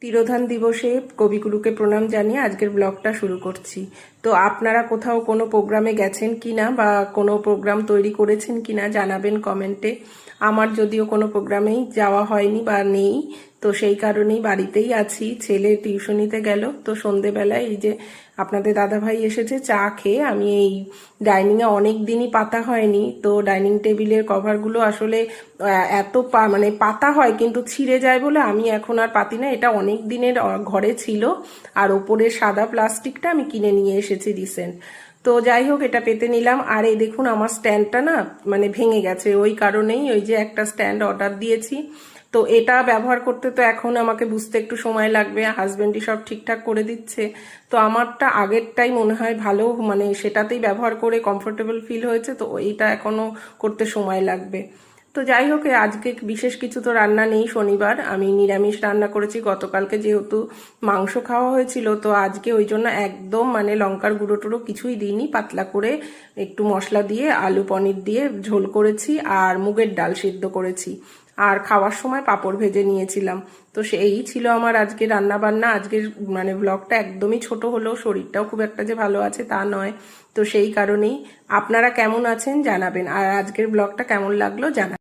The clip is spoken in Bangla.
তিরোধান দিবসে কবিগুরুকে প্রণাম জানিয়ে আজকের ব্লগটা শুরু করছি। তো আপনারা কোথাও কোনো প্রোগ্রামে গেছেন কিনা বা কোনো প্রোগ্রাম তৈরি করেছেন কিনা জানাবেন কমেন্টে। আমার যদিও কোনো প্রোগ্রামেই যাওয়া হয়নি বা নেই, তো সেই কারণেই বাড়িতেই আছি। ছেলে টিউশনিতে গেল, তো সন্ধেবেলায় এই যে আপনাদের দাদাভাই এসেছে, চা খেয়ে আমি এই ডাইনিংয়ে অনেক দিনই পাতা হয়নি, তো ডাইনিং টেবিলের কভারগুলো আসলে এত মানে পাতা হয় কিন্তু ছিঁড়ে যায় বলে আমি এখন আর পাতি না। এটা অনেক দিনের ঘরে ছিল, আর ওপরের সাদা প্লাস্টিকটা আমি কিনে নিয়ে এসেছি রিসেন্ট। তো যাই হোক, এটা পেতে নিলাম। আর এই দেখুন আমার স্ট্যান্ডটা না মানে ভেঙে গেছে, ওই কারণেই ওই যে একটা স্ট্যান্ড অর্ডার দিয়েছি। তো এটা ব্যবহার করতে তো এখন আমাকে বুঝতে একটু সময় লাগবে, হাজবেন্ডই সব ঠিকঠাক করে দিচ্ছে। তো আমারটা আগেরটাই মনে হয় ভালো, মানে সেটাতেই ব্যবহার করে কমফোর্টেবল ফিল হয়েছে, তো এইটা এখনো করতে সময় লাগবে। তো যাই হোক, আজকে বিশেষ কিছু তো রান্না নেই, শনিবার, আমি নিরামিষ রান্না করেছি। গতকালকে যেহেতু মাংস খাওয়া হয়েছিল, তো আজকে ওই জন্য একদম মানে লঙ্কার গুঁড়ো টুড়ো কিছুই দিইনি, পাতলা করে একটু মশলা দিয়ে আলু পনির দিয়ে ঝোল করেছি, আর মুগের ডাল সিদ্ধ করেছি, আর খাওয়ার সময় পাঁপড় ভেজে নিয়েছিলাম। তো সেই ছিল আমার আজকে রান্না বান্না। আজকের মানে ব্লগটা একদমই ছোট হলেও শরীরটাও খুব একটা যে ভালো আছে তা নয়, তো সেই কারণেই। আপনারা কেমন আছেন জানাবেন, আর আজকের ব্লগটা কেমন লাগলো জানাবেন।